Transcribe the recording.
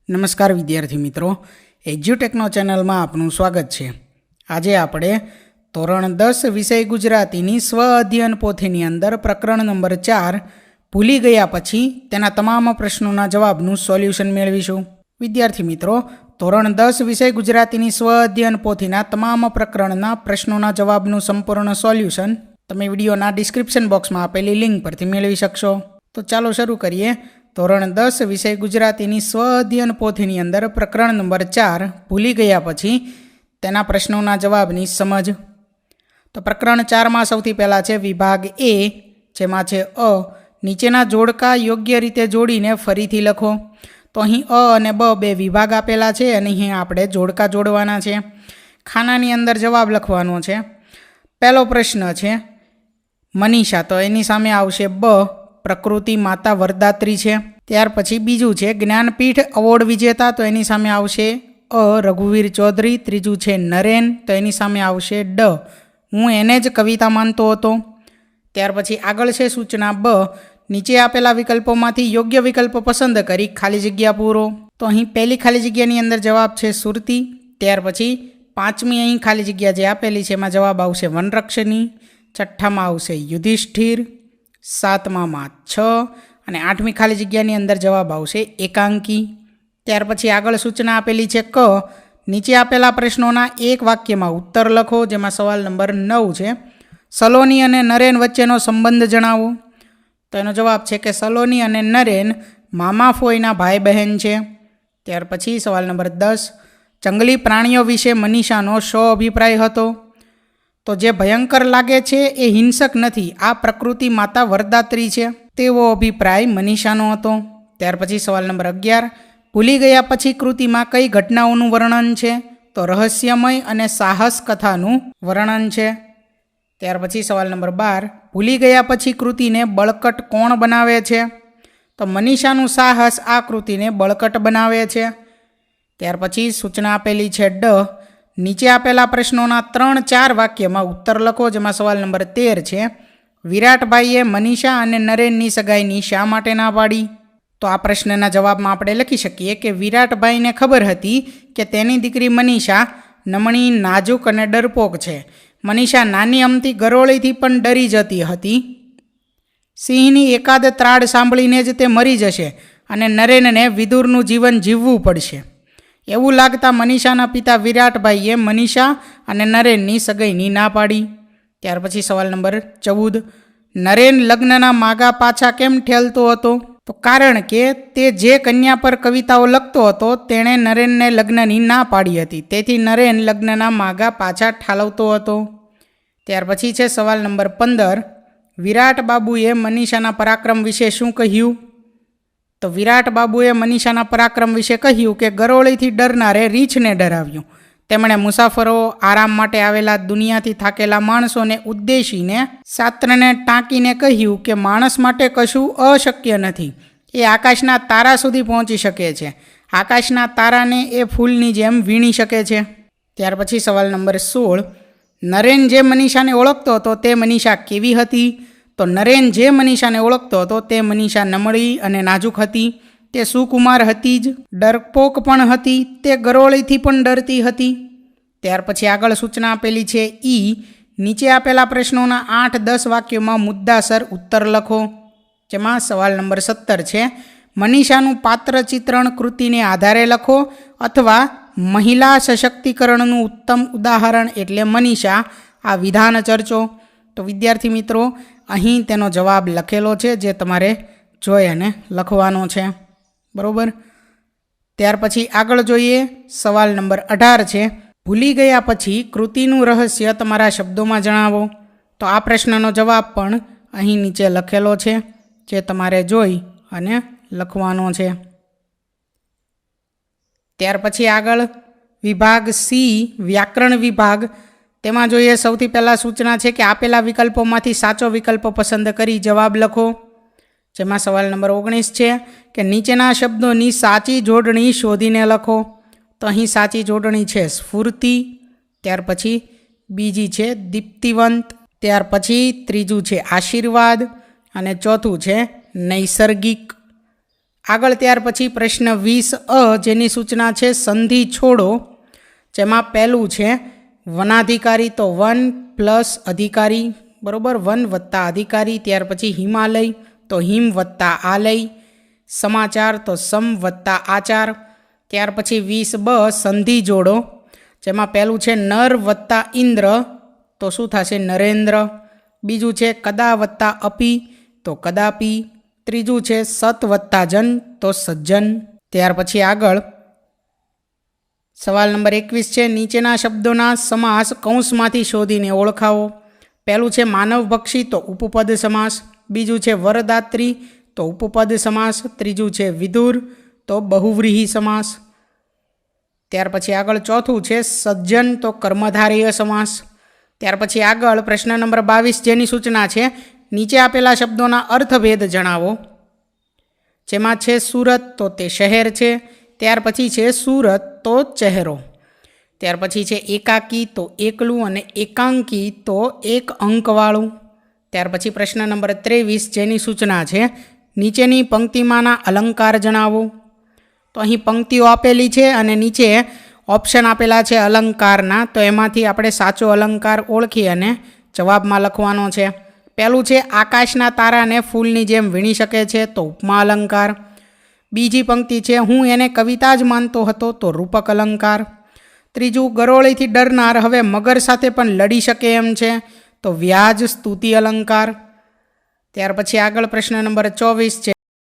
નમસ્કાર વિદ્યાર્થી મિત્રો, એજ્યુટેકનો ચેનલમાં આપનું સ્વાગત છે। આજે આપણે ધોરણ 10 વિષય ગુજરાતીની સ્વ અધ્યયન પોથીની અંદર પ્રકરણ નંબર 4 ભૂલી ગયા પછી તેના તમામ પ્રશ્નોના જવાબનું સોલ્યુશન મેળવીશું। વિદ્યાર્થી મિત્રો, ધોરણ 10 વિષય ગુજરાતીની સ્વ અધ્યયન પોથીના તમામ પ્રકરણના પ્રશ્નોના જવાબનું સંપૂર્ણ સોલ્યુશન તમે વિડીયોના ડિસ્ક્રિપ્શન બોક્સમાં આપેલી લિંક પરથી મેળવી શકશો। તો ચાલો શરૂ કરીએ। ધોરણ 10 વિષય ગુજરાતીની સ્વ અધ્યયન પોથીની અંદર પ્રકરણ નંબર 4 ભૂલી ગયા પછી તેના પ્રશ્નોના જવાબની સમજ। તો પ્રકરણ 4માં સૌથી પહેલાં છે વિભાગ એ, જેમાં છે અ। નીચેના જોડકા યોગ્ય રીતે જોડીને ફરીથી લખો। તો અહીં અ અને બ બે વિભાગ આપેલા છે અને અહીં આપણે જોડકા જોડવાના છે। ખાનાની અંદર જવાબ લખવાનો છે। પહેલો પ્રશ્ન છે મનીષા, તો એની સામે આવશે બ, પ્રકૃતિ માતા વરદાત્રી છે। ત્યાર પછી બીજું છે જ્ઞાનપીઠ એવોર્ડ વિજેતા, તો એની સામે આવશે અ, રઘુવીર ચૌધરી। ત્રીજું છે નરેન, તો એની સામે આવશે ડ, હું એને જ કવિતા માનતો હતો। ત્યાર પછી આગળ છે સૂચના બ, નીચે આપેલા વિકલ્પોમાંથી યોગ્ય વિકલ્પ પસંદ કરી ખાલી જગ્યા પૂરો। તો અહીં પહેલી ખાલી જગ્યાની અંદર જવાબ છે સુરતી। ત્યાર પછી પાંચમી અહીં ખાલી જગ્યા જે આપેલી છે એમાં જવાબ આવશે વનરક્ષની। છઠ્ઠામાં આવશે યુધિષ્ઠિર, સાતમામાં 6 અને આઠમી ખાલી જગ્યાની અંદર જવાબ આવશે એકાંકી। ત્યાર પછી આગળ સૂચના આપેલી છે ક, નીચે આપેલા પ્રશ્નોના એક વાક્યમાં ઉત્તર લખો, જેમાં સવાલ નંબર 9 છે સલોની અને નરેન વચ્ચેનો સંબંધ જણાવો। તો એનો જવાબ છે કે સલોની અને નરેન મામા ફોઈના ભાઈ બહેન છે। ત્યાર પછી સવાલ નંબર 10, જંગલી પ્રાણીઓ વિશે મનીષાનો શો અભિપ્રાય હતો? તો જે ભયંકર લાગે છે એ હિંસક નથી, આ પ્રકૃતિ માતા વરદાત્રી છે, તેવો અભિપ્રાય મનીષાનો હતો। ત્યાર પછી સવાલ નંબર 11, ભૂલી ગયા પછી કૃતિમાં કઈ ઘટનાઓનું વર્ણન છે? તો રહસ્યમય અને સાહસ કથાનું વર્ણન છે। ત્યાર પછી સવાલ નંબર 12, ભૂલી ગયા પછી કૃતિને બળકટ કોણ બનાવે છે? તો મનીષાનું સાહસ આ કૃતિને બળકટ બનાવે છે। ત્યાર પછી સૂચના આપેલી છે ડ, નીચે આપેલા પ્રશ્નોના 3-4 વાક્યમાં ઉત્તર લખો, જેમાં સવાલ નંબર 13 છે વિરાટભાઈએ મનીષા અને નરેનની સગાઈની શા માટે ના પાડી? તો આ પ્રશ્નના જવાબમાં આપણે લખી શકીએ કે વિરાટભાઈને ખબર હતી કે તેની દીકરી મનીષા નમણી, નાજુક અને ડરપોક છે। મનીષા નાની અમથી ગરોળીથી પણ ડરી જતી હતી। સિંહની એકાદ ત્રાડ સાંભળીને જ તે મરી જશે અને નરેનને વિદુરનું જીવન જીવવું પડશે। એવું લાગતા મનીષાના પિતા વિરાટભાઈએ મનીષા અને નરેનની સગાઈની ના પાડી। ત્યાર પછી સવાલ નંબર 14, નરેન લગ્નના માગા પાછા કેમ ઠેલતો હતો? તો કારણ કે તે જે કન્યા પર કવિતાઓ લખતો હતો તેણે નરેનને લગ્નની ના પાડી હતી, તેથી નરેન લગ્નના માગા પાછા ઠાલવતો હતો। ત્યાર પછી છે સવાલ નંબર 15, વિરાટ બાબુએ મનીષાના પરાક્રમ વિશે શું કહ્યું? તો વિરાટ બાબુએ મનીષાના પરાક્રમ વિશે કહ્યું કે ગરોળીથી ડરનારે રીંછને ડરાવ્યું। તેમણે મુસાફરો, આરામ માટે આવેલા દુનિયાથી થાકેલા માણસોને ઉદ્દેશીને શાસ્ત્રને ટાંકીને કહ્યું કે માણસ માટે કશું અશક્ય નથી, એ આકાશના તારા સુધી પહોંચી શકે છે, આકાશના તારાને એ ફૂલની જેમ વીણી શકે છે। ત્યાર પછી સવાલ નંબર 16, નરેન જે મનીષાને ઓળખતો હતો તે મનીષા કેવી હતી? તો નરેન જે મનીષાને ઓળખતો હતો તે મનીષા નમળી અને નાજુક હતી, તે સુકુમાર હતી જ, ડરપોક પણ હતી, તે ગરોળીથી પણ ડરતી હતી। ત્યાર પછી આગળ સૂચના આપેલી છે ઈ, નીચે આપેલા પ્રશ્નોના 8-10 વાક્યોમાં મુદ્દાસર ઉત્તર લખો, જેમાં સવાલ નંબર 17 છે મનીષાનું પાત્ર ચિત્રણ કૃતિને આધારે લખો અથવા મહિલા સશક્તિકરણનું ઉત્તમ ઉદાહરણ એટલે મનીષા, આ વિધાન ચર્ચો। તો વિદ્યાર્થી મિત્રો, અહીં તેનો જવાબ લખેલો છે જે તમારે જોઈ અને લખવાનો છે, બરાબર। ત્યાર પછી આગળ જોઈએ સવાલ નંબર 18 છે ભૂલી ગયા પછી કૃતિનું રહસ્ય તમારા શબ્દોમાં જણાવો। તો આ પ્રશ્નનો જવાબ પણ અહીં નીચે લખેલો છે જે તમારે જોઈ અને લખવાનો છે। ત્યાર પછી આગળ વિભાગ સી, વ્યાકરણ વિભાગ, તેમાં જોઈએ સૌથી પહેલાં સૂચના છે કે આપેલા વિકલ્પોમાંથી સાચો વિકલ્પ પસંદ કરી જવાબ લખો, જેમાં સવાલ નંબર 19 છે કે નીચેના શબ્દોની સાચી જોડણી શોધીને લખો। તો અહીં સાચી જોડણી છે સ્ફૂર્તિ, ત્યાર પછી બીજી છે દીપ્તિવંત, ત્યાર પછી ત્રીજું છે આશીર્વાદ અને ચોથું છે નૈસર્ગિક। આગળ ત્યાર પછી પ્રશ્ન 20 જેની સૂચના છે સંધિ છોડો, જેમાં પહેલું છે વનાધિકારી તો વન પ્લસ અધિકારી, બરાબર, વન વત્તા અધિકારી. ત્યાર પછી હિમાલય તો હિમ વત્તા આલય, સમાચાર તો સમ વત્તા આચાર. ત્યાર પછી 20 સંધિ જોડો, જેમાં પહેલું છે નર વત્તા ઇન્દ્ર તો શું થશે નરેન્દ્ર. બીજું છે કદા વત્તા અપી તો કદાપી. ત્રીજું છે સત વત્તા જન તો સજ્જન. ત્યાર પછી આગળ સવાલ નંબર 21 છે નીચેના શબ્દોના સમાસ કૌંસમાંથી શોધીને ઓળખાવો. પહેલું છે માનવભક્ષી તો ઉપપદ સમાસ. બીજું છે વરદાત્રી તો ઉપપદ સમાસ. ત્રીજું છે વિધુર તો બહુવ્રીહી સમાસ. ત્યાર પછી આગળ ચોથું છે સજ્જન તો કર્મધારય સમાસ. ત્યાર પછી આગળ પ્રશ્ન નંબર 22 જેની સૂચના છે નીચે આપેલા શબ્દોના અર્થભેદ જણાવો. જેમાં છે સુરત તો તે શહેર છે. ત્યાર પછી છે સુરત તો ચહેરો. ત્યાર પછી છે એકાકી તો એકલું અને એકાંકી તો એક અંકવાળું. ત્યાર પછી પ્રશ્ન નંબર 23 જેની સૂચના છે નીચેની પંક્તિમાંના અલંકાર જણાવો. તો અહીં પંક્તિઓ આપેલી છે અને નીચે ઓપ્શન આપેલા છે અલંકારના, તો એમાંથી આપણે સાચો અલંકાર ઓળખી અને જવાબમાં લખવાનો છે. પહેલું છે આકાશના તારાને ફૂલની જેમ વીણી શકે છે તો ઉપમા અલંકાર. બીજી પંક્તિ છે હું એને કવિતા જ માનતો હતો તો રૂપક અલંકાર. ત્રીજું ગરોળીથી ડરનાર હવે મગર સાથે પણ લડી શકે એમ છે તો વ્યાજ સ્તુતિ અલંકાર. ત્યાર પછી આગળ પ્રશ્ન નંબર 24 છે